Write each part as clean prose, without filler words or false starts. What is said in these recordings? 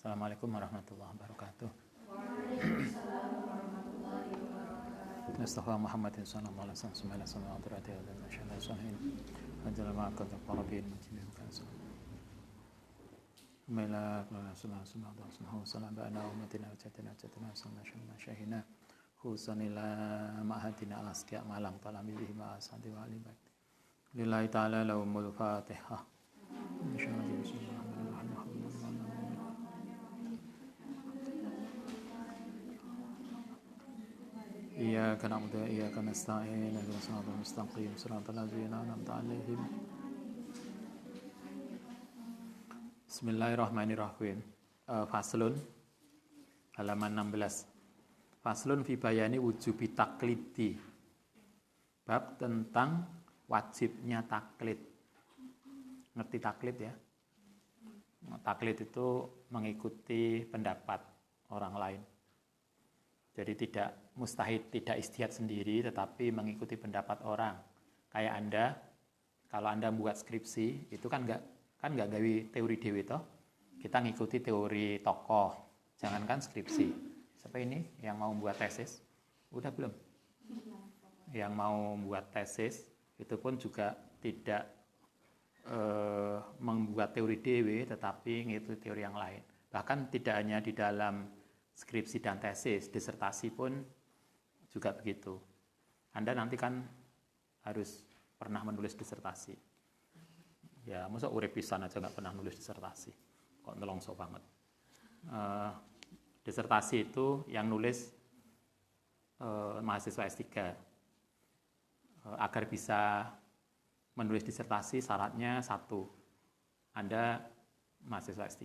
Assalamualaikum warahmatullahi wabarakatuh. Mustafa Muhammadin sallallahu alaihi wasallam sembilan sallallahu alaihi wasallam masyaallah salihin. Hajjal ma'aqad qarabin mujibin kansa. Mela sallallahu alaihi wasallam ba'ana ummatina jatina sallallahu syahina. Husanila ma'hatina alasqiya malam talamihi ma asadi wa alibat. Lillahi ta'ala lahumul fatihah. Bismillahirrahmanirrahim. Iyyaka na'budu wa iyyaka nasta'in ihdinas siratal mustaqim siratal ladzina an'amta 'alaihim. Bismillahirrahmanirrahim. Faslun halaman 16. Faslun fi bayani wujubi taklidi. Bab tentang wajibnya taklid. Ngerti taklid ya? Taklid itu mengikuti pendapat orang lain. Jadi tidak mustahid, tidak ijtihad sendiri, tetapi mengikuti pendapat orang. Kayak Anda, kalau Anda buat skripsi, itu kan nggak gawe teori dewe toh. Kita ngikuti teori tokoh, jangankan skripsi. Siapa ini yang mau buat tesis? Udah belum? Yang mau buat tesis, itu pun juga tidak membuat teori dewe, tetapi ngikuti teori yang lain. Bahkan tidak hanya di dalam skripsi dan tesis, disertasi pun juga begitu. Anda nanti kan harus pernah menulis disertasi. Ya, masa urip pisan aja nggak pernah nulis disertasi. Kok nelongso banget. Disertasi itu yang nulis mahasiswa S3. Agar bisa menulis disertasi syaratnya satu. Anda mahasiswa S3.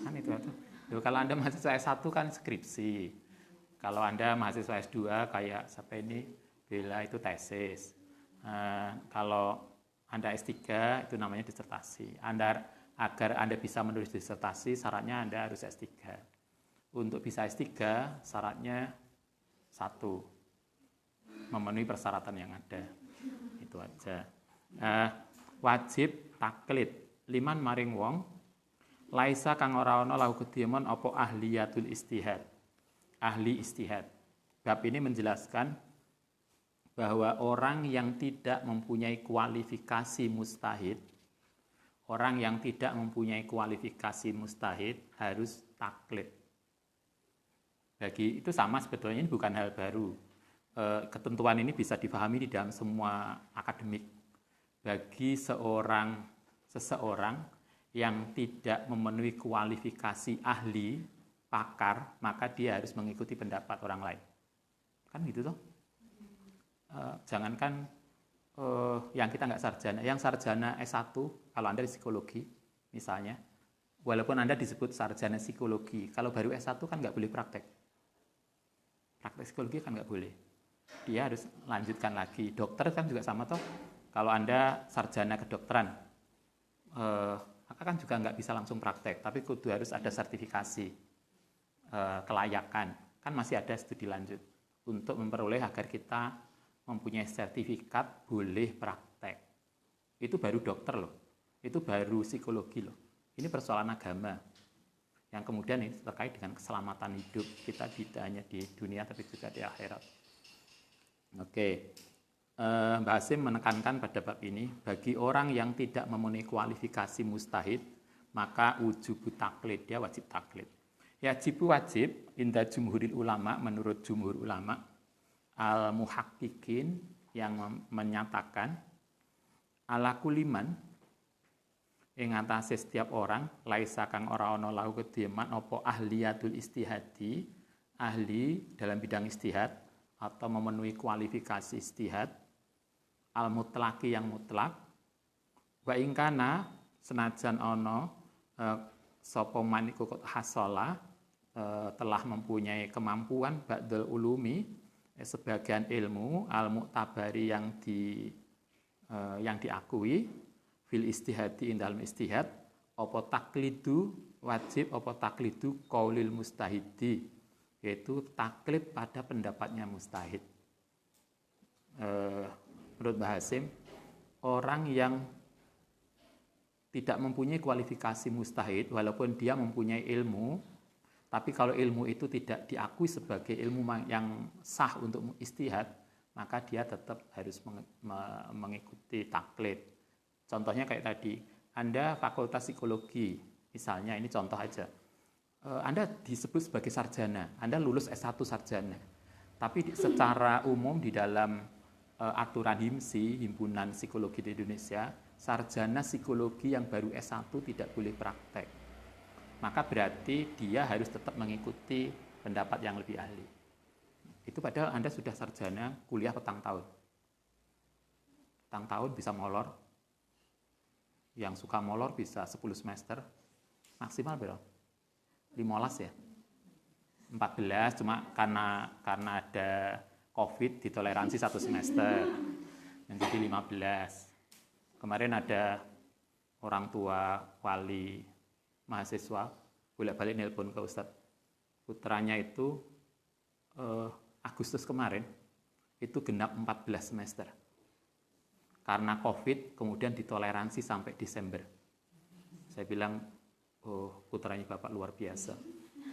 Kan itu. Kalau Anda mahasiswa S1 kan skripsi. Kalau Anda mahasiswa S2 kayak siapa ini, Bella itu tesis. Kalau Anda S3 itu namanya disertasi. Agar Anda bisa menulis disertasi, syaratnya Anda harus S3. Untuk bisa S3, syaratnya satu, memenuhi persyaratan yang ada. Itu aja. Wajib taklid liman maring wong laisa kang ora ana lahu kedhiemon apa ahliyatul istihad. Ahli istihad. Bab ini menjelaskan bahwa orang yang tidak mempunyai kualifikasi mustahid, orang yang tidak mempunyai kualifikasi mustahid harus taklid. Bagi itu sama sebetulnya, ini bukan hal baru. Ketentuan ini bisa dipahami di dalam semua akademik. Bagi seseorang yang tidak memenuhi kualifikasi ahli, pakar, maka dia harus mengikuti pendapat orang lain. Kan gitu toh? Jangankan yang kita nggak sarjana, yang sarjana S1, kalau Anda di psikologi misalnya, walaupun Anda disebut sarjana psikologi, kalau baru S1 kan nggak boleh praktek. Praktek psikologi kan nggak boleh. Dia harus lanjutkan lagi. Dokter kan juga sama toh. Kalau Anda sarjana kedokteran, maka kan juga nggak bisa langsung praktek, tapi kudu harus ada sertifikasi kelayakan. Kan masih ada studi lanjut untuk memperoleh agar kita mempunyai sertifikat boleh praktek. Itu baru dokter loh, itu baru psikologi loh. Ini persoalan agama yang kemudian ini terkait dengan keselamatan hidup kita tidak hanya di dunia tapi juga di akhirat. Oke. Mbak Hasim menekankan pada bab ini, bagi orang yang tidak memenuhi kualifikasi mustahid, maka wujubu taklid, dia wajib taklid. Yajibu wajib, inda jumhuril ulama, menurut jumhur ulama, al-muhaqqiqin yang menyatakan, ala kuliman, ing atase setiap orang, laisa kang ora ana lahu kedieman, apa ahliyatul istihadi, ahli dalam bidang istihad, atau memenuhi kualifikasi istihad, al-mutlaki yang mutlak, wa ingkana senajan ono sapa man iku hasala telah mempunyai kemampuan ba'dal ulumi sebagian ilmu al-mu'tabari yang diakui fil istihadi dalam istihad apa taklidu wajib apa taklidu qaulil mustahidi, yaitu taklid pada pendapatnya mustahid. Menurut Mbah Hasim, orang yang tidak mempunyai kualifikasi mustahid, walaupun dia mempunyai ilmu, tapi kalau ilmu itu tidak diakui sebagai ilmu yang sah untuk ijtihad, maka dia tetap harus mengikuti taklid. Contohnya kayak tadi, Anda fakultas psikologi, misalnya ini contoh aja. Anda disebut sebagai sarjana, Anda lulus S1 sarjana. Tapi secara umum di dalam aturan HIMSI, Himpunan Psikologi di Indonesia, sarjana psikologi yang baru S1 tidak boleh praktek. Maka berarti dia harus tetap mengikuti pendapat yang lebih ahli. Itu padahal Anda sudah sarjana kuliah petang tahun. Petang tahun bisa molor. Yang suka molor bisa 10 semester. Maksimal berapa? 15 ya? 14, cuma karena ada COVID ditoleransi 1 semester. Menjadi 15. Kemarin ada orang tua, wali, mahasiswa bolak-balik nelpon ke Ustadz, putranya itu Agustus kemarin itu genap 14 semester karena COVID, kemudian ditoleransi sampai Desember. Saya bilang, oh, putranya Bapak luar biasa,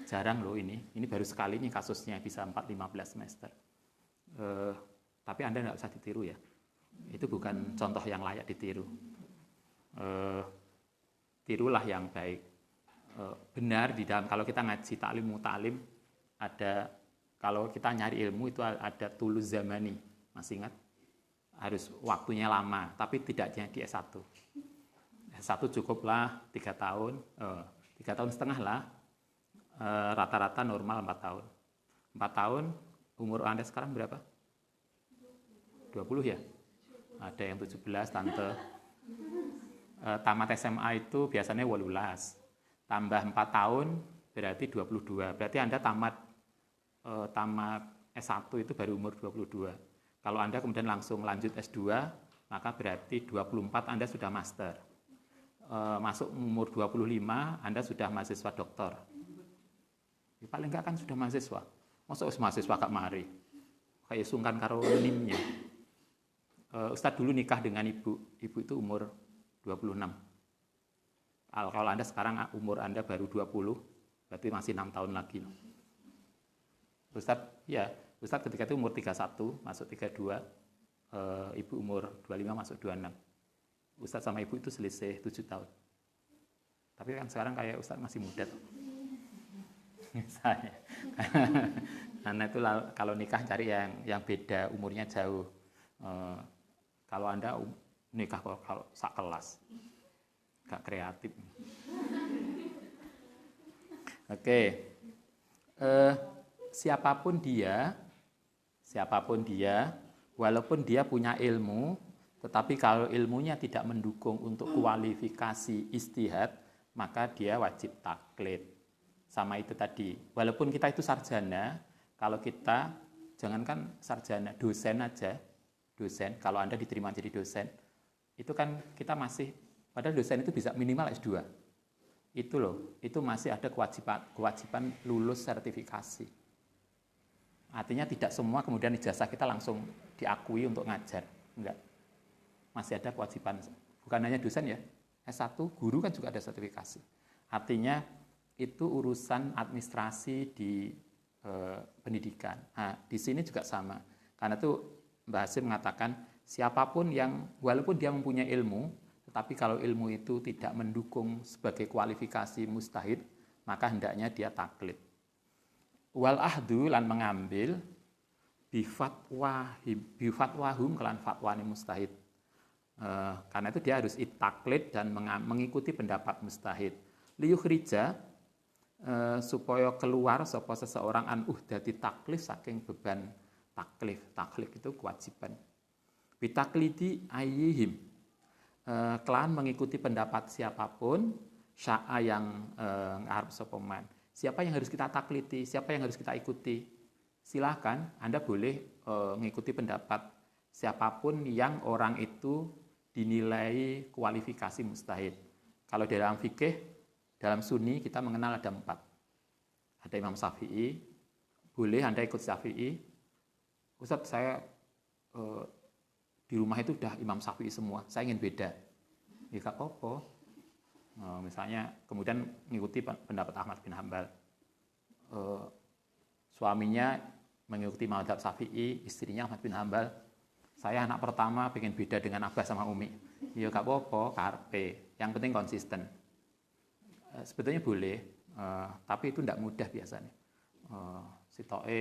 jarang loh ini baru sekali nih kasusnya bisa 4-15 semester. Tapi Anda nggak usah ditiru ya, itu bukan contoh yang layak ditiru. Tirulah yang baik. Benar di dalam, kalau kita ngaji taklim mutalim, ada, kalau kita nyari ilmu itu ada tulus zamani, masih ingat? Harus waktunya lama, tapi tidak jadi S1. S1 cukuplah 3 tahun, 3 tahun setengah lah, rata-rata normal 4 tahun. 4 tahun, umur Anda sekarang berapa? 20 ya? Ada yang 17, tante. Tamat SMA itu biasanya 18. Tambah 4 tahun berarti 22. Berarti Anda tamat S1 itu baru umur 22. Kalau Anda kemudian langsung lanjut S2, maka berarti 24 Anda sudah master. Masuk umur 25, Anda sudah mahasiswa doktor. Ya, paling enggak kan sudah mahasiswa. Masa mahasiswa Kak Mari? Kayak sungkan karo nimnya. Ustadz dulu nikah dengan ibu itu umur 26. Kalau Anda sekarang umur Anda baru 20, berarti masih 6 tahun lagi. Ustadz ketika itu umur 31, masuk 32, ibu umur 25, masuk 26. Ustadz sama ibu itu selisih 7 tahun. Tapi kan sekarang kayak Ustadz masih muda tuh. Misalnya. Karena itu kalau nikah cari yang beda, umurnya jauh. Kalau Anda nikah kalau sak kelas. Gak kreatif. Oke. Siapapun dia, walaupun dia punya ilmu, tetapi kalau ilmunya tidak mendukung untuk kualifikasi ijtihad, maka dia wajib taklid. Sama itu tadi. Walaupun kita itu sarjana, kalau kita jangankan sarjana, dosen aja, dosen, kalau Anda diterima jadi dosen, itu kan kita masih, padahal dosen itu bisa minimal S2. Itu loh, itu masih ada kewajiban lulus sertifikasi. Artinya tidak semua kemudian ijazah kita langsung diakui untuk ngajar. Enggak. Masih ada kewajiban. Bukan hanya dosen ya, S1, guru kan juga ada sertifikasi. Artinya itu urusan administrasi di pendidikan. Nah, di sini juga sama. Karena itu Mbah Hasyim mengatakan, siapapun yang, walaupun dia mempunyai ilmu, tetapi kalau ilmu itu tidak mendukung sebagai kualifikasi mustahid, maka hendaknya dia taklid. Wal ahdu lan mengambil bifatwahum kelan fatwani mustahid. Karena itu dia harus taklid dan mengikuti pendapat mustahid. Liyukhrija supaya keluar sapa seseorang an uhdati taklif saking beban taklif. Taklif itu kewajiban. Bitaklidi ayyihim. Kelan mengikuti pendapat siapapun, sya'a yang ngarep sapa man. Siapa yang harus kita takliti, siapa yang harus kita ikuti? Silahkan, Anda boleh mengikuti pendapat siapapun yang orang itu dinilai kualifikasi mustahid. Kalau dalam fikih, dalam sunni kita mengenal ada 4. Ada Imam Syafi'i, boleh Anda ikut Syafi'i. Ustaz, saya di rumah itu udah Imam Syafi'i semua, saya ingin beda. Ya gak apa-apa. Misalnya kemudian mengikuti pendapat Ahmad bin Hambal. Suaminya mengikuti mazhab Syafi'i, istrinya Ahmad bin Hambal. Saya anak pertama pengen beda dengan Abah sama Umi. Ya gak apa-apa, karpe. Yang penting konsisten. Sebetulnya boleh, tapi itu tidak mudah biasanya. Sitoe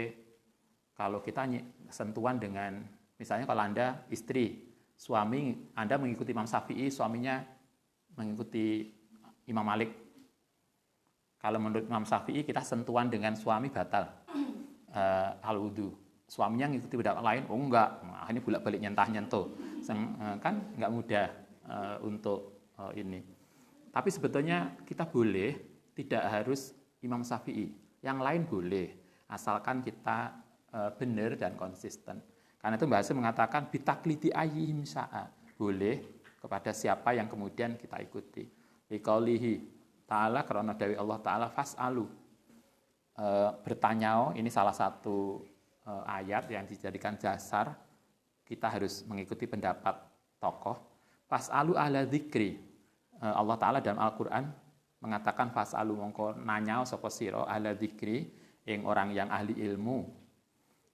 kalau kita sentuhan dengan, misalnya kalau Anda istri, suami Anda mengikuti Imam Syafi'i, suaminya mengikuti Imam Malik. Kalau menurut Imam Syafi'i kita sentuhan dengan suami batal al-wudu. Suaminya ngikuti pendapat lain, oh enggak, akhirnya bolak-balik nyentuh. Kan enggak mudah untuk ini. Tapi sebetulnya kita boleh, tidak harus Imam Syafi'i. Yang lain boleh, asalkan kita benar dan konsisten. Karena itu bahasa mengatakan bitaklidi ayyihim sya'a. Boleh kepada siapa yang kemudian kita ikuti. Liqaulihi ta'ala, karena dari Allah Ta'ala fas'alu. Bertanya, ini salah satu ayat yang dijadikan dasar kita harus mengikuti pendapat tokoh. Fas'alu ahla dzikri. Allah Ta'ala dalam Al-Quran mengatakan fas'alu mongko nanya sapa sira ahla dzikri ing orang yang ahli ilmu.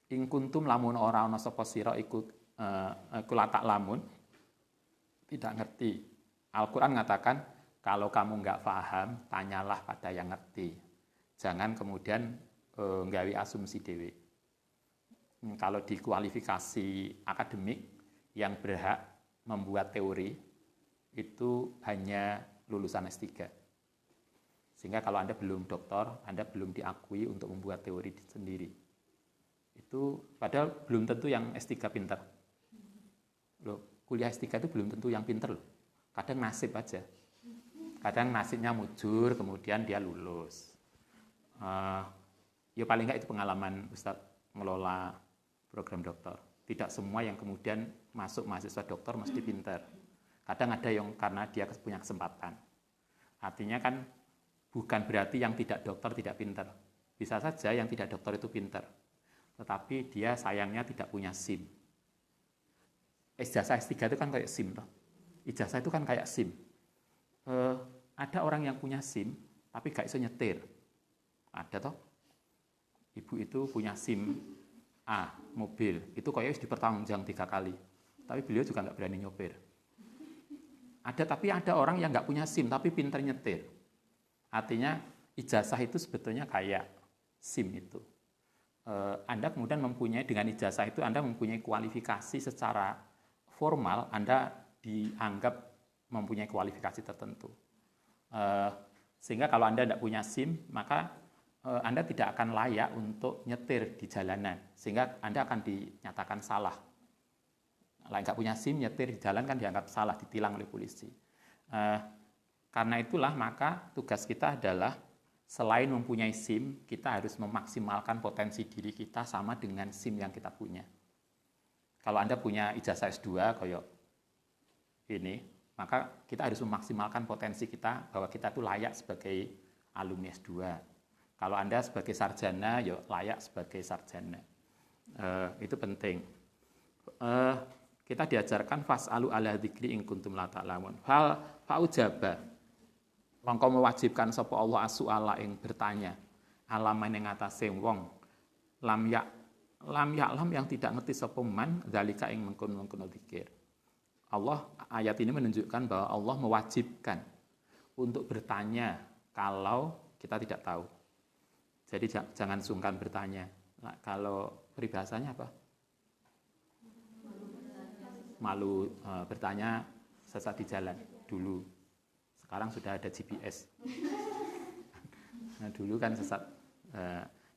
Ing kuntum lamun ora ana sapa sira ikut kula tak lamun tidak ngerti. Al-Quran mengatakan kalau kamu nggak paham tanyalah pada yang ngerti. Jangan kemudian nggawi asumsi dewe. Kalau di kualifikasi akademik yang berhak membuat teori itu hanya lulusan S3. Sehingga kalau Anda belum doktor, Anda belum diakui untuk membuat teori sendiri. Itu padahal belum tentu yang S3 pintar. Loh, kuliah S3 itu belum tentu yang pintar loh. Kadang nasib aja. Kadang nasibnya mujur, kemudian dia lulus. Ya paling nggak itu pengalaman Ustadz ngelola program dokter. Tidak semua yang kemudian masuk mahasiswa dokter mesti pintar. Kadang ada yang karena dia punya kesempatan. Artinya kan bukan berarti yang tidak dokter tidak pintar. Bisa saja yang tidak dokter itu pintar. Tetapi dia sayangnya tidak punya SIM. Ijazah S3 itu kan kayak SIM. Toh. Ijazah itu kan kayak SIM. Ada orang yang punya SIM, tapi gak bisa nyetir. Ada toh. Ibu itu punya SIM A, mobil. Itu kayaknya dipertanggungjawab 3 kali. Tapi beliau juga gak berani nyopir. Tapi ada orang yang gak punya SIM, tapi pintar nyetir. Artinya ijazah itu sebetulnya kayak SIM itu. Anda kemudian mempunyai, dengan ijazah itu Anda mempunyai kualifikasi secara formal, Anda dianggap mempunyai kualifikasi tertentu. Sehingga kalau Anda tidak punya SIM, maka Anda tidak akan layak untuk nyetir di jalanan. Sehingga Anda akan dinyatakan salah. Kalau nggak punya SIM, nyetir di jalan kan dianggap salah, ditilang oleh polisi. Karena itulah maka tugas kita adalah selain mempunyai SIM, kita harus memaksimalkan potensi diri kita sama dengan SIM yang kita punya. Kalau Anda punya ijazah S2 kayak ini, maka kita harus memaksimalkan potensi kita bahwa kita itu layak sebagai alumni S2. Kalau Anda sebagai sarjana, ya layak sebagai sarjana. Itu penting. Kita diajarkan fas'alu ala dzikri in kuntum la ta'lamun. Fa'ujaba. Mongko mewajibkan sapa Allah as-su'ala ing bertanya. Alaman ing atase wong lam ya'lam yang tidak ngerti sapa man zalika ing mengkon-mengkon dzikir. Allah, ayat ini menunjukkan bahwa Allah mewajibkan untuk bertanya kalau kita tidak tahu. Jadi jangan sungkan bertanya. Nah, kalau peribahasanya apa? Malu bertanya sesat di jalan dulu. Sekarang sudah ada GPS. Nah, dulu kan sesat.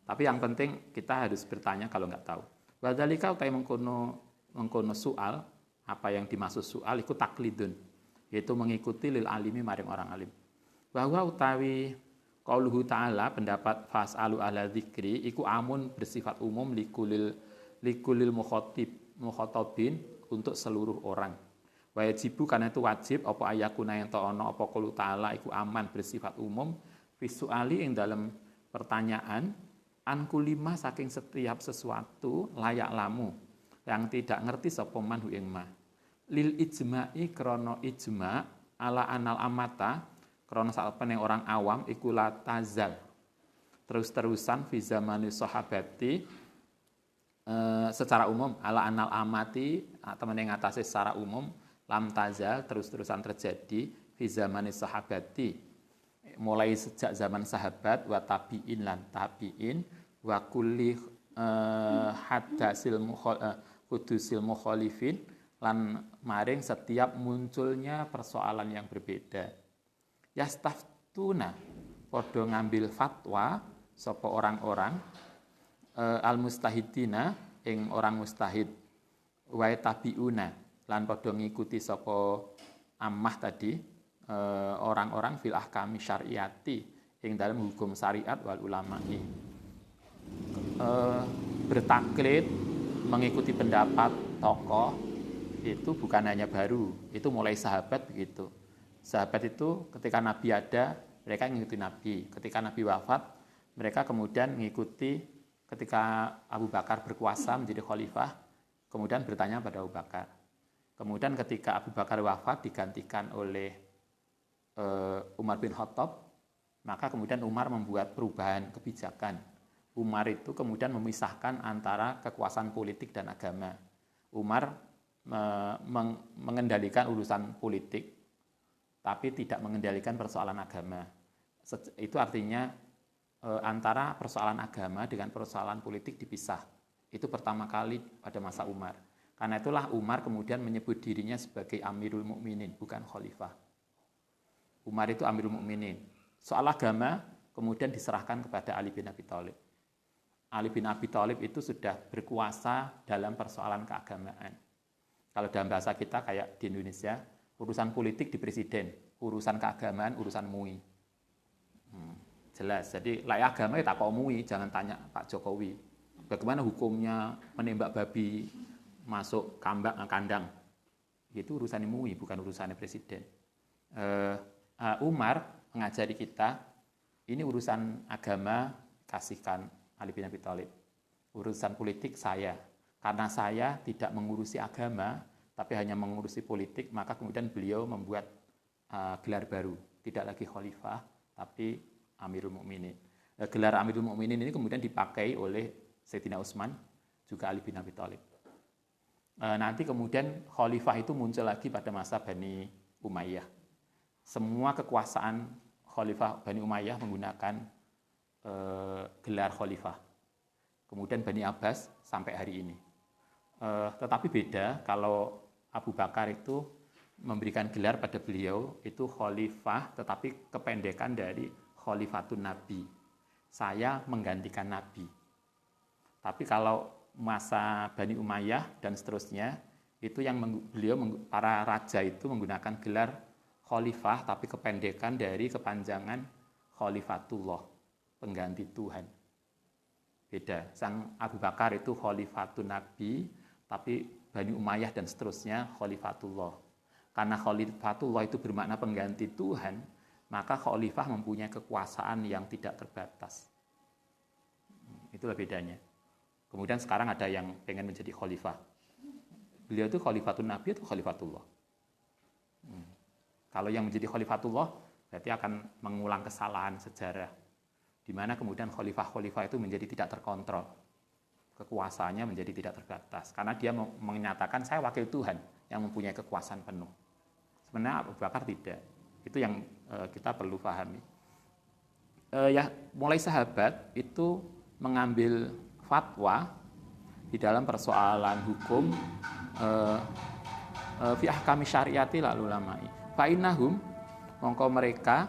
Tapi yang penting kita harus bertanya kalau nggak tahu. Wadzalika utai mengkono soal, apa yang dimaksud soal itu taklidun, yaitu mengikuti lil alimi maring orang alim. Bahwa utawi qauluhu ta'ala pendapat fas'alu ala dzikri iku amun bersifat umum likulil mukhatabin untuk seluruh orang. Wajibu karena itu wajib apa ayakuna yang ta'ana apa qaulu ta'ala iku aman bersifat umum visuali ing dalam pertanyaan an kulima saking setiap sesuatu layak lamu yang tidak ngerti sapa man hu ing ma lil ijma'i krana ijma' ala anal amata Krana sakmene orang awam iku la tazal. Terus-terusan fi zamani sahabati secara umum ala anal amati atau yang ngatasi secara umum lam tazal terus-terusan terjadi fi zamani sahabati mulai sejak zaman sahabat wa tabi'in lan tabi'in wa kulli hadasil hudusil mukhalifin lan maring setiap munculnya persoalan yang berbeda. Yastaftuna padha ngambil fatwa sapa orang-orang al mustahidina ing orang mustahid wa tabiuna lan padha ngikuti sapa ammah tadi orang-orang fil ahkami syariati ing dalam hukum syariat wal ulama'i bertaklid mengikuti pendapat tokoh itu bukan hanya baru, itu mulai sahabat begitu. Sahabat itu ketika Nabi ada mereka mengikuti Nabi, ketika Nabi wafat mereka kemudian mengikuti. Ketika Abu Bakar berkuasa menjadi khalifah, kemudian bertanya pada Abu Bakar. Kemudian ketika Abu Bakar wafat digantikan oleh Umar bin Khattab, maka kemudian Umar membuat perubahan kebijakan. Umar itu kemudian memisahkan antara kekuasaan politik dan agama. Umar mengendalikan urusan politik, tapi tidak mengendalikan persoalan agama. Itu artinya antara persoalan agama dengan persoalan politik dipisah. Itu pertama kali pada masa Umar. Karena itulah Umar kemudian menyebut dirinya sebagai Amirul Mukminin, bukan khalifah. Umar itu Amirul Mukminin. Soal agama kemudian diserahkan kepada Ali bin Abi Thalib. Ali bin Abi Thalib itu sudah berkuasa dalam persoalan keagamaan. Kalau dalam bahasa kita kayak di Indonesia, urusan politik di presiden, urusan keagamaan, urusan MUI. Jelas, jadi layak agama ya tak kau MUI, jangan tanya Pak Jokowi. Bagaimana hukumnya menembak babi masuk kandang? Itu urusan MUI, bukan urusan presiden. Umar mengajari kita, ini urusan agama, kasihkan Ali bin Abi Thalib. Urusan politik saya. Karena saya tidak mengurusi agama, tapi hanya mengurusi politik, maka kemudian beliau membuat gelar baru. Tidak lagi khalifah, tapi Amirul Mukminin. Gelar Amirul Mukminin ini kemudian dipakai oleh Sayyidina Utsman, juga Ali bin Abi Thalib. Nanti kemudian khalifah itu muncul lagi pada masa Bani Umayyah. Semua kekuasaan khalifah Bani Umayyah menggunakan gelar khalifah. Kemudian Bani Abbas sampai hari ini. Tetapi beda kalau Abu Bakar itu memberikan gelar pada beliau itu khalifah, tetapi kependekan dari Khalifatun Nabi. Saya menggantikan Nabi. Tapi kalau masa Bani Umayyah dan seterusnya, itu yang para raja itu menggunakan gelar khalifah, tapi kependekan dari kepanjangan Khalifatullah, pengganti Tuhan. Beda. Sang Abu Bakar itu Khalifatun Nabi, tapi Bani Umayyah dan seterusnya Khalifatullah. Karena Khalifatullah itu bermakna pengganti Tuhan, maka khalifah mempunyai kekuasaan yang tidak terbatas. Itulah bedanya. Kemudian sekarang ada yang pengen menjadi khalifah. Beliau itu Khalifatun Nabi atau Khalifatullah? Kalau yang menjadi Khalifatullah, berarti akan mengulang kesalahan sejarah. Di mana kemudian khalifah-khalifah itu menjadi tidak terkontrol. Kekuasaannya menjadi tidak terbatas. Karena dia menyatakan, saya wakil Tuhan yang mempunyai kekuasaan penuh. Sebenarnya Abu Bakar tidak. Itu yang kita perlu pahami. Mulai sahabat itu mengambil fatwa di dalam persoalan hukum fi ahkami syariati lal ulama'i. Fa innahum mongko mereka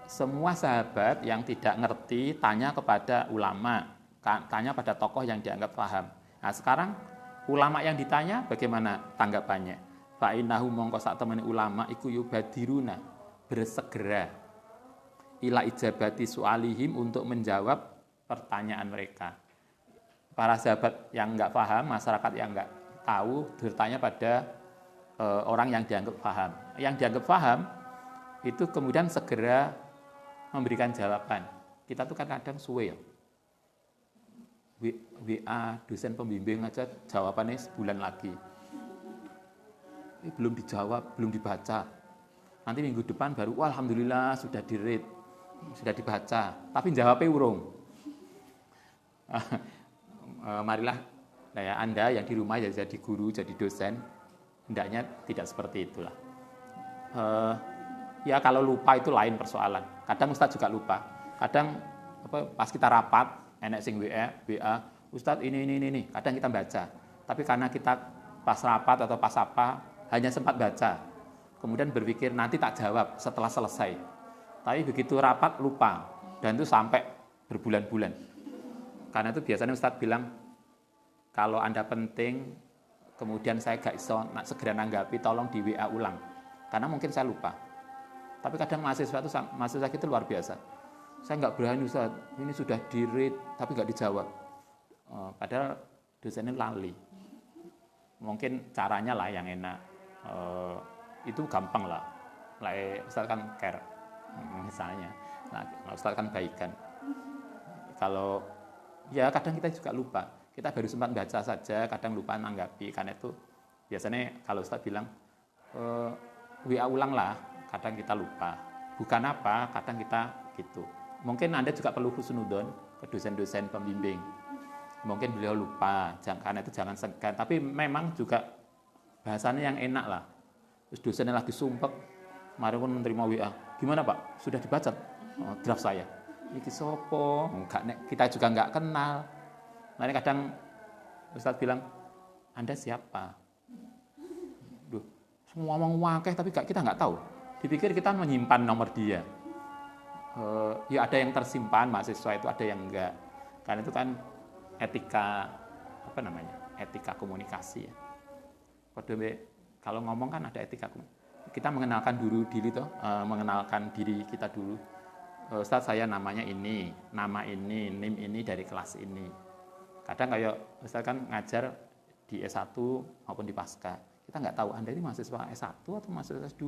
semua sahabat yang tidak ngerti tanya kepada ulama, tanya pada tokoh yang dianggap paham. Nah, sekarang ulama yang ditanya bagaimana tanggapannya? Fa innahu mongko sak temene ulama iku yubadiruna bersegera ila ijabati su'alihim untuk menjawab pertanyaan mereka. Para sahabat yang enggak paham, masyarakat yang enggak tahu bertanya pada orang yang dianggap paham. Yang dianggap paham itu kemudian segera memberikan jawaban. Kita tuh kadang-kadang suwe ya. WA dosen pembimbing aja jawabannya sebulan lagi. Belum dijawab, belum dibaca. Nanti minggu depan baru, wah, alhamdulillah sudah di-read, sudah dibaca, tapi jawabnya urung. Marilah ya, Anda yang di rumah ya jadi guru, jadi dosen, hendaknya tidak seperti itulah. Ya kalau lupa itu lain persoalan. Kadang Ustadz juga lupa. Kadang pas kita rapat, enek sing WA, Ustadz ini. Kadang kita baca. Tapi karena kita pas rapat atau pas apa, hanya sempat baca. Kemudian berpikir nanti tak jawab setelah selesai. Tapi begitu rapat lupa. Dan itu sampai berbulan-bulan. Karena itu biasanya Ustadz bilang, kalau Anda penting, kemudian saya gak iso segera nanggapi, tolong di WA ulang. Karena mungkin saya lupa. Tapi kadang mahasiswa itu luar biasa. Saya nggak berani Ustadz, ini sudah di-read, tapi nggak dijawab. Padahal dosennya lali. Mungkin caranya lah yang enak. Itu gampang lah. Ustadz kan care, misalnya. Nah, Ustadz kan baikan. Kalau, ya kadang kita juga lupa. Kita baru sempat baca saja, kadang lupa nanggapi. Karena itu biasanya kalau Ustadz bilang, WA ulang lah, kadang kita lupa. Bukan apa, kadang kita gitu. Mungkin Anda juga perlu husnudon ke dosen-dosen pembimbing. Mungkin beliau lupa, karena itu jangan segan. Tapi memang juga bahasanya yang enak lah. Terus dosennya lagi sumpek, mari pun menerima WA. Gimana Pak? Sudah dibaca draft saya? Iki sopo? Kita juga nggak kenal. Nah ini kadang Ustadz bilang, Anda siapa? Duh, semua ngomong wakeh tapi kita nggak tahu. Dipikir kita menyimpan nomor dia. Ya ada yang tersimpan mahasiswa itu, ada yang enggak. Karena itu kan etika etika komunikasi ya. Kalau ngomong kan ada etika komunikasi. Kita mengenalkan mengenalkan diri kita dulu. Ustadz saya namanya ini, nama ini, NIM ini dari kelas ini. Kadang kayak Ustadz kan ngajar di S1 maupun di Pasca. Kita nggak tahu Anda ini mahasiswa S1 atau mahasiswa S2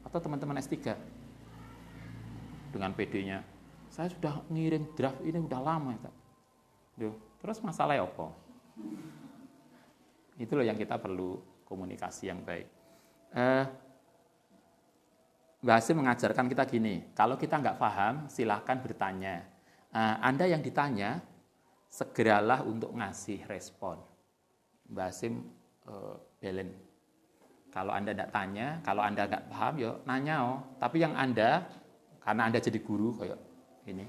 atau teman-teman S3. Dengan PD-nya, saya sudah ngirim draft ini udah lama ya. Terus masalahnya apa? Itu loh yang kita perlu komunikasi yang baik. Mbak Hasim mengajarkan kita gini, kalau kita nggak paham silahkan bertanya. Anda yang ditanya, segeralah untuk ngasih respon. Mbak Hasim belen. Kalau Anda tidak tanya, kalau Anda nggak paham, ya nanya. Tapi yang Anda, karena Anda jadi guru kayak ini,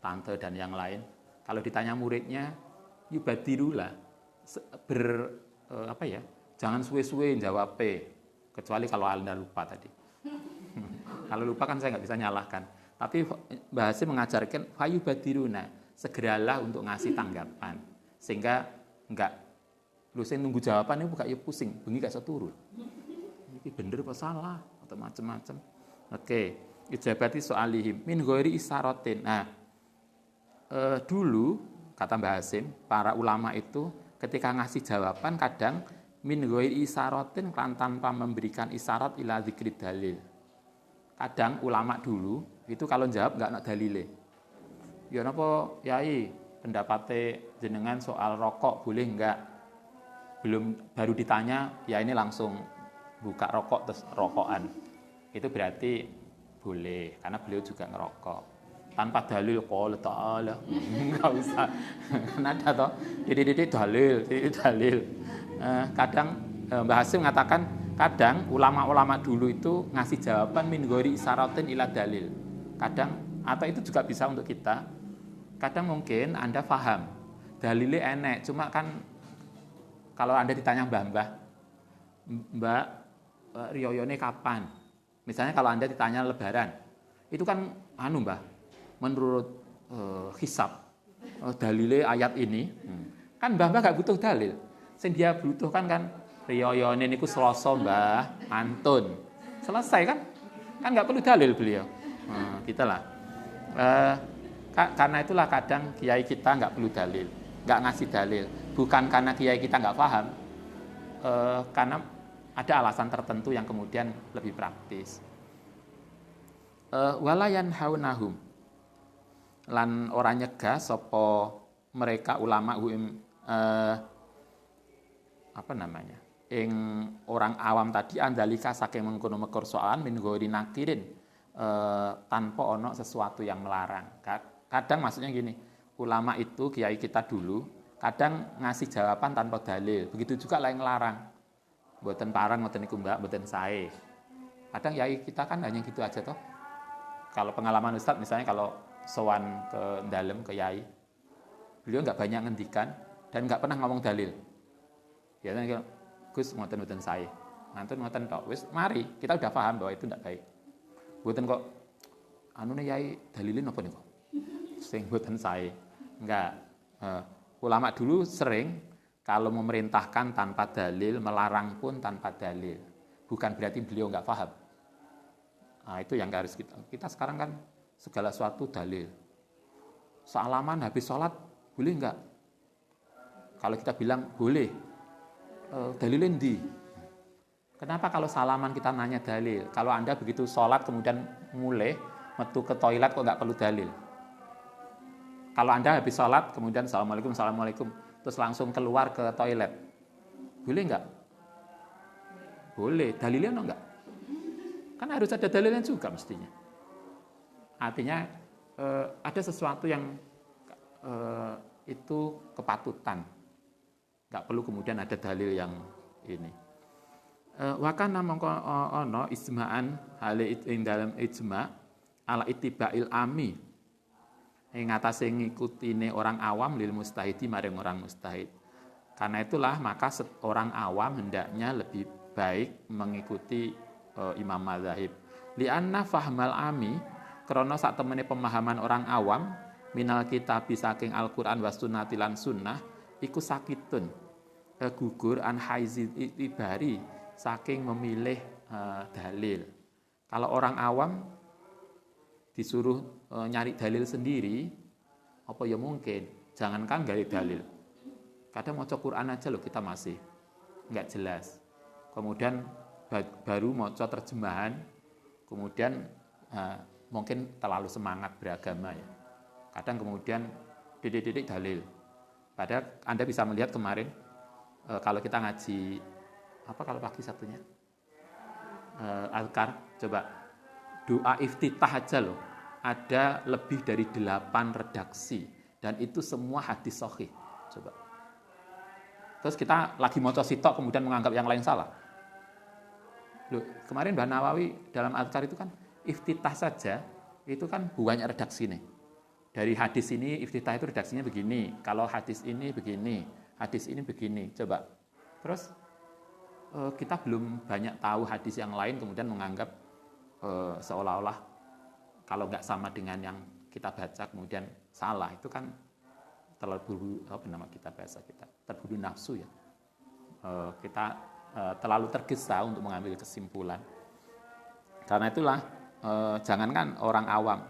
tante dan yang lain, kalau ditanya muridnya, yubadirulah, jangan suwe-suwe jawab kecuali kalau Anda lupa tadi. Kalau lupa kan saya nggak bisa nyalahkan. Tapi Mbah Hasim mengajarkan fayubadiruna, segeralah untuk ngasih tanggapan, sehingga nggak lu saya nunggu jawaban ini bukan ya pusing, bengi gak turun. Ini bener apa salah atau macam-macam. Oke. Ijabati so'alihim min ghairi isyarotin. Nah, dulu kata Mbah Hasim, para ulama itu ketika ngasih jawaban kadang min ghairi isyarotin tanpa memberikan isyarat ila dzikri dalil. Kadang ulama dulu itu kalau jawab enggak nak dalile. Ya napa yai pendapatnya jenengan soal rokok boleh enggak? Baru ditanya, ya ini langsung buka rokok terus rokokan. Itu berarti boleh, karena beliau juga ngerokok. Tanpa dalil, qala ta'ala. Enggak usah. Ada toh, titik dalil. Kadang Mbah Hasim mengatakan, kadang ulama-ulama dulu itu ngasih jawaban min ghairi isyaratin ila dalil. Kadang, atau itu juga bisa untuk kita. Kadang mungkin Anda paham, dalilnya enek, cuma kan kalau Anda ditanya Mbak, riyoyone kapan? Misalnya kalau Anda ditanya lebaran, itu kan Mbah, menurut hisab, dalile ayat ini, kan Mbah gak butuh dalil. Sing dia butuhkan kan riyoyone niku Selasa Mbah, mantun. Selesai kan? Kan nggak perlu dalil beliau. Kita lah. Karena itulah kadang kiai kita nggak perlu dalil, nggak ngasih dalil. Bukan karena kiai kita nggak paham, karena ada alasan tertentu yang kemudian lebih praktis. Walayan haunahum lan ora nyegah sapa mereka ulama ing orang awam tadi andalika saking mengkono persoalan min ghairi nakirin tanpa ono sesuatu yang melarang. Kadang maksudnya gini, ulama itu kiai kita dulu kadang ngasih jawaban tanpa dalil. Begitu juga lah yang ngelarang. Mboten parang ngoten niku Mbak, mboten sae. Kadang kiai kita kan hanya gitu aja toh. Kalau pengalaman Ustadz misalnya kalau sowan ke dalem ke kiai, beliau nggak banyak ngendikan dan nggak pernah ngomong dalil. Ya kan Gus ngoten-ngoten sae. Ngoten tok. Wis mari, kita udah paham bahwa itu tidak baik. Mboten kok anune yai dalilin apa niku? Sing mboten sae. Enggak. Ulama dulu sering kalau memerintahkan tanpa dalil, melarang pun tanpa dalil. Bukan berarti beliau enggak paham. Nah, itu yang harus kita sekarang kan segala sesuatu dalil. Salaman habis sholat boleh enggak? Kalau kita bilang boleh, dalilin di. Kenapa kalau salaman kita nanya dalil? Kalau Anda begitu sholat kemudian mulai metu ke toilet kok nggak perlu dalil? Kalau Anda habis sholat kemudian assalamualaikum, terus langsung keluar ke toilet, boleh nggak? Boleh. Dalilnya enggak? Kan harus ada dalilnya juga mestinya. Artinya ada sesuatu yang itu kepatutan. Nggak perlu kemudian ada dalil yang ini. Wakana mongko ono isma'an hale ing dalam ijma' ala ittiba'il ami ing atase ngikutine orang awam lil mustahidi maring orang mustahid. Karena itulah maka orang awam hendaknya lebih baik mengikuti imam mazhab. Li'anna fahmal ami krana sak temene pemahaman orang awam minal kitab saking Al-Qur'an was sunnati lan sunnah iku sakitun gugur an haizid itibari saking memilih dalil. Kalau orang awam disuruh nyari dalil sendiri, apa ya mungkin? Jangankan gali dalil. Kadang maca Quran aja loh kita masih nggak jelas. Kemudian baru maca terjemahan, kemudian mungkin terlalu semangat beragama ya. Kadang kemudian didik dalil. Padahal Anda bisa melihat kemarin kalau kita ngaji apa kalau pagi satunya Azkar, coba doa iftitah aja loh ada lebih dari 8 redaksi dan itu semua hadis sahih. Coba terus kita lagi maca sitok kemudian menganggap yang lain salah. Loh, kemarin Mbah Nawawi dalam Azkar itu kan iftitah saja itu kan banyak redaksi nih. Dari hadis ini iftitah itu redaksinya begini, kalau hadis ini begini, hadis ini begini. Coba terus kita belum banyak tahu hadis yang lain kemudian menganggap seolah-olah kalau nggak sama dengan yang kita baca kemudian salah, itu kan terlalu terburu nafsu ya. Kita terlalu tergesa untuk mengambil kesimpulan. Karena itulah jangankan orang awam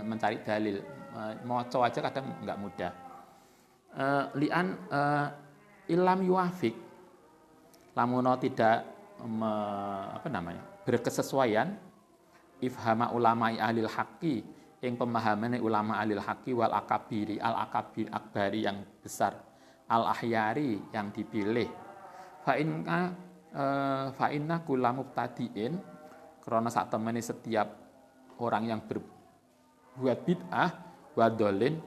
mencari dalil, moco aja kadang nggak mudah. Lian ilam yuafik, lamuno tidak berkesesuaian ifhama ulama ahlil haqqi yang pemahaman ulama ahlil haqqi wal akabiri al akabir akbari yang besar al ahyari yang dipilih fa inna kullu mubtadiin karena saat temani setiap orang yang berbuat bid'ah wadolin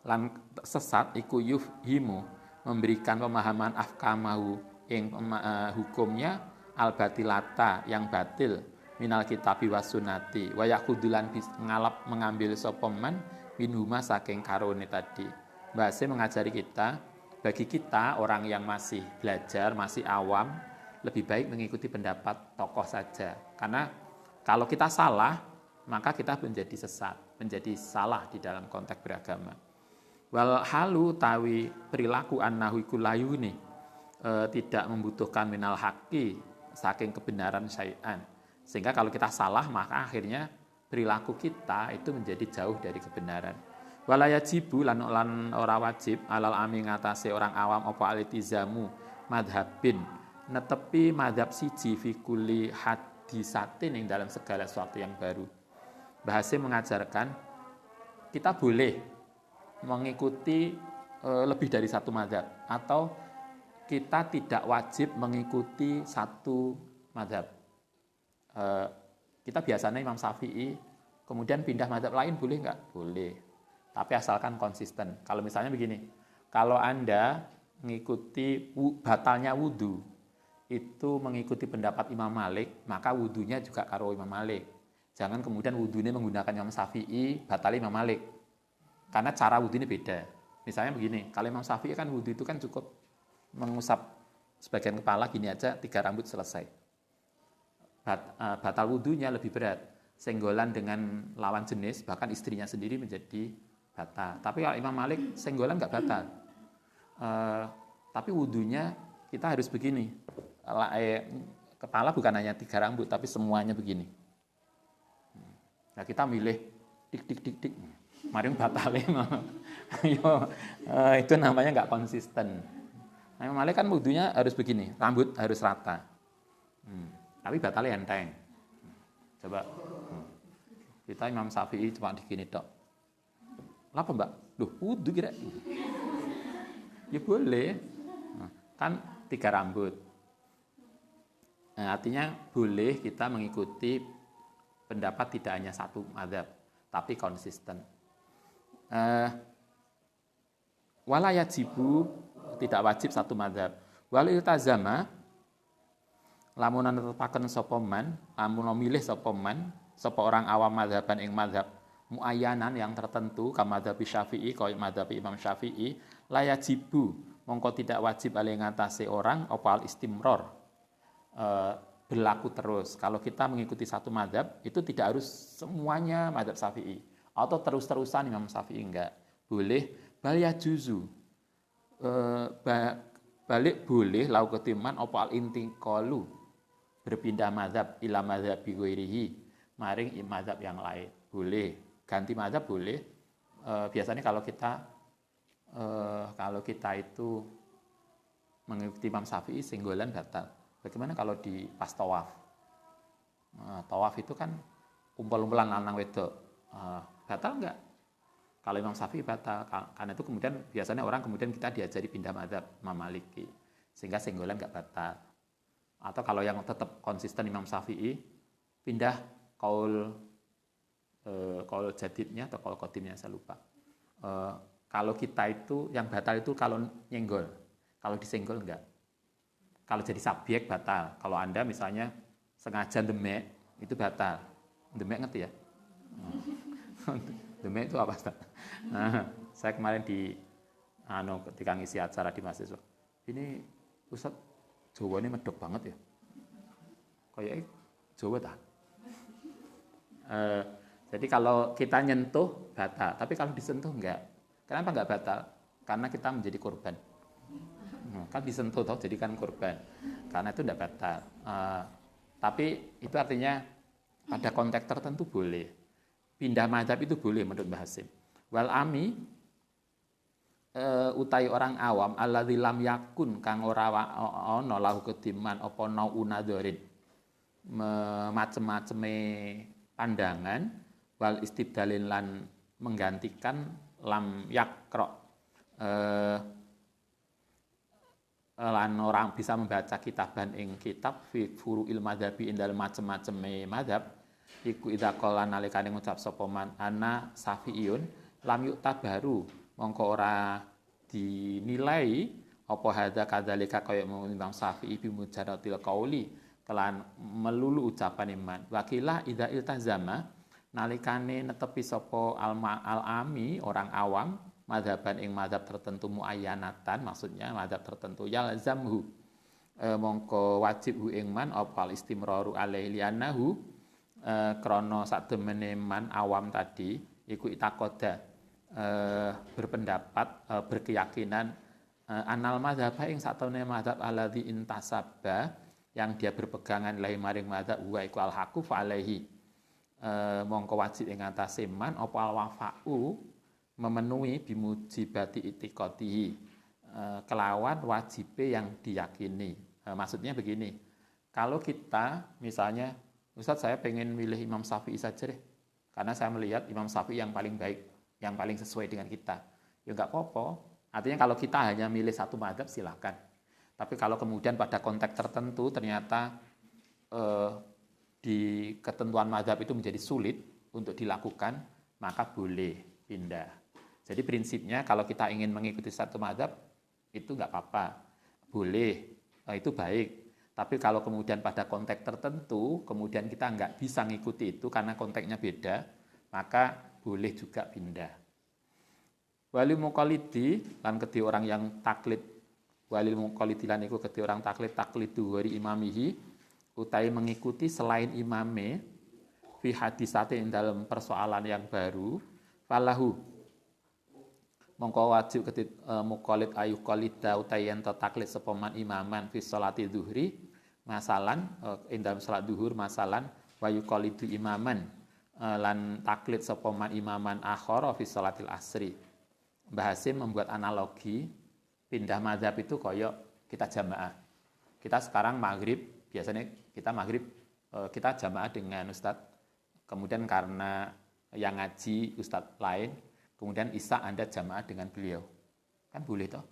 lan sesat iku yufhimu memberikan pemahaman afkamahu yang hukumnya al-batilata yang batil minal kitabi was sunnati wa yaqudulan ngalap mengambil sopeman minhuma saking karone tadi. Bahasa mengajari kita, bagi kita orang yang masih belajar, masih awam, lebih baik mengikuti pendapat tokoh saja. Karena kalau kita salah, maka kita menjadi sesat, menjadi salah di dalam konteks beragama. Wal halu tawi perilaku annahu kulayuni tidak membutuhkan minal haqqi saking kebenaran syai'an. Sehingga kalau kita salah maka akhirnya perilaku kita itu menjadi jauh dari kebenaran. Wala yajibu lan ora wajib alal ami ngatasi orang awam apa alitizamu madhabin netepi madhab siji fi kulli hadisatin yang dalam segala sesuatu yang baru. Bahasa mengajarkan kita boleh mengikuti lebih dari satu madhab atau kita tidak wajib mengikuti satu mazhab. Kita biasanya Imam Syafi'i, kemudian pindah mazhab lain boleh nggak? Boleh. Tapi asalkan konsisten. Kalau misalnya begini, kalau Anda mengikuti batalnya wudhu, itu mengikuti pendapat Imam Malik, maka wudhunya juga karo Imam Malik. Jangan kemudian wudhunya menggunakan Imam Syafi'i, batal Imam Malik. Karena cara wudhu ini beda. Misalnya begini, kalau Imam Syafi'i kan wudhu itu kan cukup mengusap sebagian kepala gini aja, 3 rambut selesai. Batal wudhunya lebih berat. Senggolan dengan lawan jenis, bahkan istrinya sendiri menjadi batal. Tapi kalau Imam Malik, senggolan nggak batal. Tapi wudhunya kita harus begini. Kepala bukan hanya 3 rambut, tapi semuanya begini. Nah kita milih dik. Mari batal itu namanya nggak konsisten. Nah, Imam Malik kan wudhunya harus begini, rambut harus rata. Tapi batalnya enteng. Coba kita Imam Syafi'i cuma digini tok. Apa mbak? Loh wudhu kira? Ya boleh. Kan 3 rambut. Nah, artinya boleh kita mengikuti pendapat tidak hanya satu mazhab, tapi konsisten. Wala yajibu, tidak wajib satu mazhab. Wal iltazama, lamunan tetepaken sapa man, lamun milih sapa man, sapa orang awam mazhaban ing mazhab muayyanan yang tertentu, ka mazhab Syafi'i, kaya mazhab Imam Syafi'i, la yajibu, mongko tidak wajib ale ngatasi orang apa al istimror, berlaku terus. Kalau kita mengikuti satu mazhab, itu tidak harus semuanya mazhab Syafi'i atau terus-terusan Imam Syafi'i, enggak. Boleh bal yajuzu, balik boleh lau ketiman apa al intiqalu, berpindah mazhab ila mazhab bi ghairihi, maring mazhab yang lain. Boleh ganti mazhab, boleh. Biasanya kalau kita itu mengikuti Imam Syafi'i, senggolan batal. Bagaimana kalau di pas tawaf? Tawaf itu kan umpal-umpalan lanang wedok. Batal enggak? Kalau Imam Syafi'i batal. Karena itu kemudian biasanya orang kemudian kita diajari pindah mazhab Imam Maliki, sehingga senggolan enggak batal. Atau kalau yang tetap konsisten Imam Syafi'i, pindah kaul jadidnya atau kaul qadimnya, saya lupa. Kalau kita itu yang batal itu kalau nyenggol, kalau disenggol enggak. Kalau jadi subjek batal. Kalau Anda misalnya sengaja demek, itu batal. Demek ngerti ya? Demek itu apa? Nah, saya kemarin ketika ngisi acara di mahasiswa, ini Ustaz Jawa ini medok banget ya. Kayak Jawa tak? Jadi kalau kita nyentuh batal, tapi kalau disentuh enggak. Kenapa enggak batal? Karena kita menjadi korban. Kan disentuh toh jadikan korban. Karena itu enggak batal. Tapi itu artinya pada konteks tertentu boleh. Pindah mazhab itu boleh menurut Mbah Hasim. Wal ami utai orang awam alladzi lam yakun kang ora ana lahu kediman apa naunadzarin, macem-maceme pandangan, wal istibdalin lan menggantikan lam yakra, lan orang bisa membaca kitaban ing kitab fi furu'il madzhabi indal macem-maceme madzhab, iku idza qala nalikane ngucap sapa man ana Syafi'iyun lam yuktabaru, mongko ora dinilai apa hadza kadzalika kaya Imam Syafi'i bi mujarradil qauli, kelan melulu ucapan iman. Wakilah idza iltazama, nalikane netepi sapa al-ami orang awam mazhaban ing mazhab tertentu muayyanatan, maksudnya mazhab tertentu, yalzamhu, mongko wajib hu ing man apa al istimraru alaihi li'annahu, krana saktemene man awam tadi iku itakoda, berpendapat, berkeyakinan, anal mazhab ing satemene mazhab alladzi intasabba, yang dia berpegangan lahi maring mazhab wa iku al haqu fa alaihi, mongko wajib ing atase man apa al wafa'u, memenuhi bimujibati itiqatihi, kelawan wajibe yang diyakini. Maksudnya begini, kalau kita misalnya, Ustaz saya pengen milih Imam Syafi'i saja deh, karena saya melihat Imam Syafi'i yang paling baik, yang paling sesuai dengan kita. Ya enggak apa-apa. Artinya kalau kita hanya milih satu mazhab silahkan. Tapi kalau kemudian pada konteks tertentu ternyata di ketentuan mazhab itu menjadi sulit untuk dilakukan, maka boleh pindah. Jadi prinsipnya kalau kita ingin mengikuti satu mazhab itu nggak apa-apa, boleh, itu baik. Tapi kalau kemudian pada konteks tertentu, kemudian kita nggak bisa ngikuti itu karena konteksnya beda, maka boleh juga pindah. Wali muqallidi lan kedhi orang yang taklid, wali muqallidi lan iku kedhi orang taklid duhuri imamihi, utawi mengikuti selain imame, fi hadisate ing dalam persoalan yang baru, falahu mongko wajib kedhi muqallid ayu qalida utawi yen taklid sapa man imaman fi sholati zuhri, masalan ing dalam salat zuhur masalan wa yuqallidu imaman lan taklid sapa man imaman akhara fi sholatil asri. Mbah Hasim membuat analogi pindah mazhab itu koyok kita jamaah. Kita sekarang maghrib, biasanya kita maghrib kita jamaah dengan ustadz, kemudian karena yang ngaji ustadz lain, kemudian isya Anda jamaah dengan beliau. Kan boleh toh?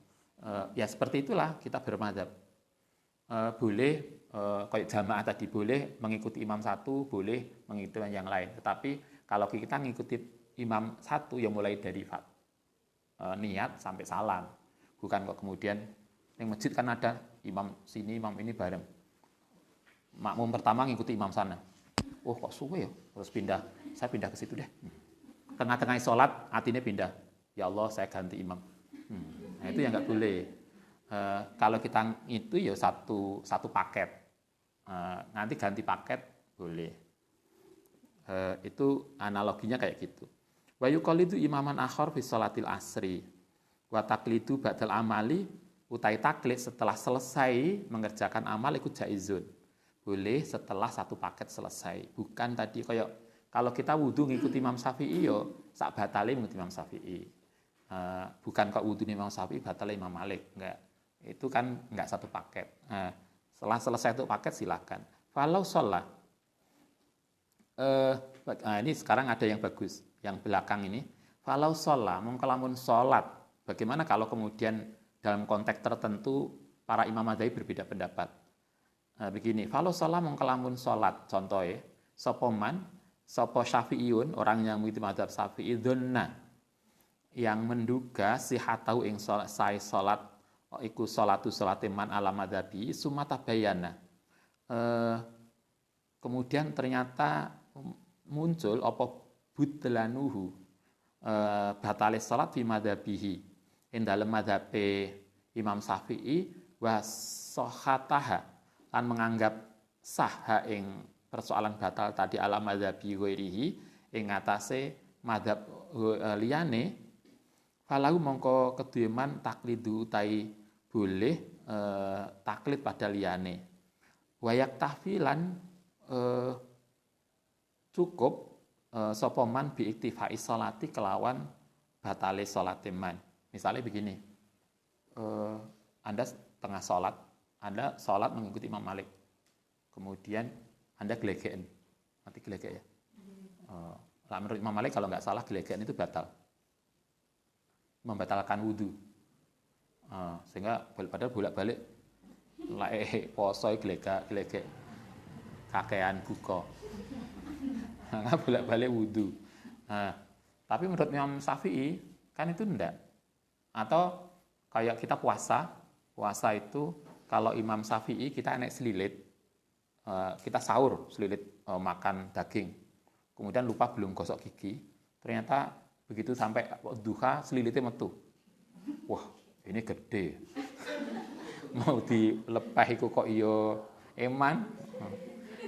Ya seperti itulah kita bermazhab. Boleh kayak jamaah tadi, boleh mengikuti imam satu, boleh mengikuti yang lain. Tetapi kalau kita mengikuti imam satu, ya mulai dari niat sampai salam. Bukan kok kemudian yang masjid kan ada imam sini, imam ini bareng. Makmum pertama mengikuti imam sana. Oh kok suwe ya, terus pindah. Saya pindah ke situ deh. Tengah-tengah sholat, hatinya pindah. Ya Allah, saya ganti imam. Nah itu yang nggak boleh. Kalau kita itu ya satu paket, nanti ganti paket boleh. Itu analoginya kayak gitu. Wa yuqallidu imaman akhar fi sholatil asri wa taqlidu ba'dal amali, utai taklid setelah selesai mengerjakan amal itu jaizun, boleh setelah satu paket selesai. Bukan tadi kayak kalau kita wudu ngikuti Imam Syafi'i yo sak batale ngikuti Imam Syafi'i. Bukan kok wudu Imam Syafi'i batale Imam Malik, enggak. Itu kan enggak satu paket. Setelah selesai itu paket silakan. Falau sholat. Ini sekarang ada yang bagus, yang belakang ini. Falau sholat, mengkelamun sholat. Bagaimana kalau kemudian dalam konteks tertentu para imam madzhab berbeda pendapat? Begini, falau sholat mengkelamun sholat. Contohnya, sopoman, sopo syafi'iyun, orang yang mengikuti madzhab syafi'i, dhonna, yang menduga sihatau ing sholat iku sholatu sholateman ala madhabi sumata bayana. Kemudian ternyata muncul apa budlanuhu batale sholat fi madhabihi ing dalem madhabe Imam Syafi'i wa sahataha lan menganggap sah ing persoalan batal tadi ala madhabi ghairihi ing atase madhab liyane, falahu mongko kedueman taklidu utai boleh taklid pada liyane. Wayak tahfilan cukup sopoman bi iktifai sholati kelawan batale sholate man. Misalnya begini, Anda tengah sholat, Anda sholat mengikuti Imam Malik, kemudian Anda gelegean, nanti gelegek ya. Menurut Imam Malik kalau nggak salah gelegean itu batal, membatalkan wudhu. Sehingga padahal bolak-balik poso gelegek kakean buka. Bolak-balik wudhu. Tapi menurut Imam Syafi'i kan itu enggak. Atau kayak kita puasa itu kalau Imam Syafi'i kita enek selilit, kita sahur selilit makan daging, kemudian lupa belum gosok gigi, ternyata begitu sampai duha selilitnya metu. Wah, ini gede. Mau dilepeh iku kok iyo eman.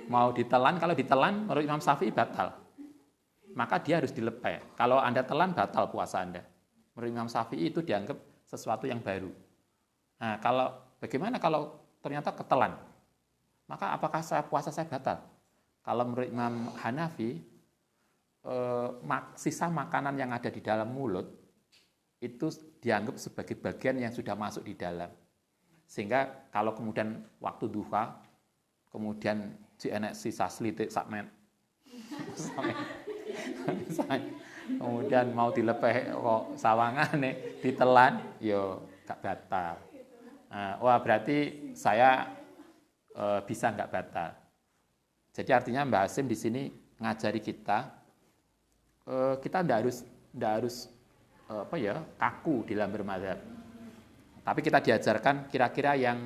Mau ditelan, kalau ditelan menurut Imam Syafi'i batal. Maka dia harus dilepeh. Kalau Anda telan batal puasa Anda. Menurut Imam Syafi'i itu dianggap sesuatu yang baru. Nah, bagaimana kalau ternyata ketelan? Maka apakah puasa saya batal? Kalau menurut Imam Hanafi, sisa makanan yang ada di dalam mulut itu dianggap sebagai bagian yang sudah masuk di dalam. Sehingga kalau kemudian waktu duha, kemudian enek sisa selitik sakmen, kemudian mau dilepeh kok sawangane ditelan, yo gak batal. Wah berarti saya bisa nggak batal. Jadi artinya Mbak Hasim di sini ngajari kita nggak harus kaku di dalam bermadzhab. Tapi kita diajarkan kira-kira yang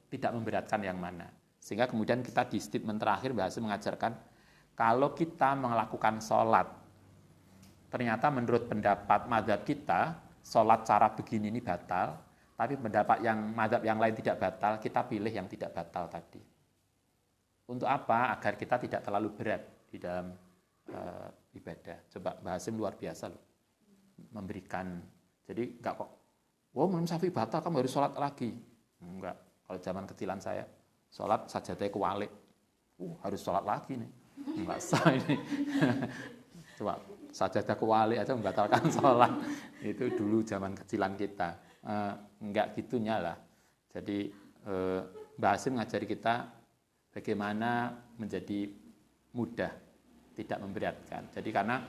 tidak memberatkan yang mana. Sehingga kemudian kita di statement terakhir Mbak Hasim mengajarkan kalau kita melakukan sholat, ternyata menurut pendapat madzhab kita, sholat cara begini ini batal, tapi pendapat yang madzhab yang lain tidak batal, kita pilih yang tidak batal tadi. Untuk apa? Agar kita tidak terlalu berat di dalam ibadah. Coba Mbak Hasim luar biasa loh. Memberikan, jadi enggak kok, Imam Syafi'i batal, kamu harus sholat lagi. Enggak, kalau zaman kecilan saya, sholat sajadahnya kewalik. Harus sholat lagi nih. Enggak sah ini. Coba, sajadah kewalik aja membatalkan sholat. Itu dulu zaman kecilan kita. Enggak gitunya lah. Jadi Mbak Hasim ngajari kita bagaimana menjadi mudah, tidak memberatkan. Jadi karena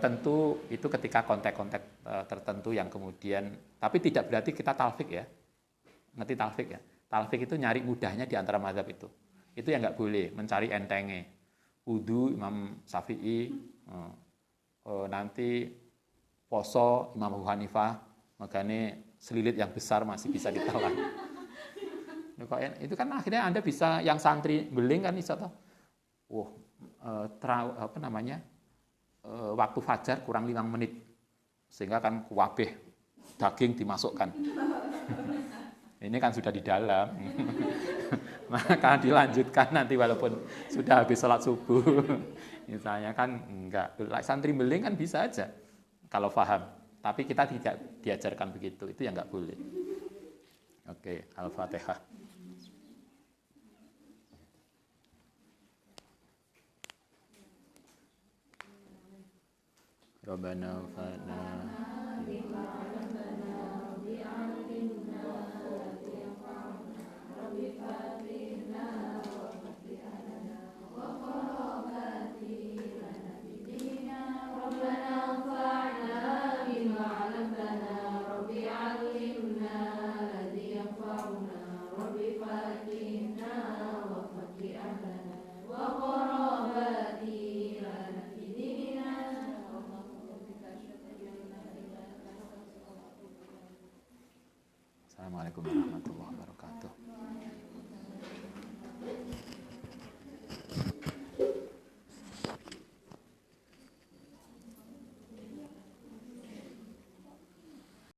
tentu itu ketika konteks-konteks tertentu yang kemudian, tapi tidak berarti kita talfik ya. Ngerti talfik ya? Talfik itu nyari mudahnya di antara mazhab itu. Itu yang nggak boleh, mencari entenge. Wudu Imam Syafi'i, nanti poso Imam Abu Hanifah, makanya selilit yang besar masih bisa ditelan. Itu kan akhirnya Anda bisa, yang santri beling kan bisa toh. Waktu fajar kurang 5 menit. Sehingga kan kuwabeh daging dimasukkan. Ini kan sudah di dalam. Maka dilanjutkan nanti walaupun sudah habis sholat subuh. Misalnya kan enggak. Santri beling kan bisa aja kalau paham. Tapi kita tidak diajarkan begitu. Itu yang enggak boleh. Oke, Al-Fatihah. Rabbana fa'na Assalamualaikum warahmatullahi wabarakatuh.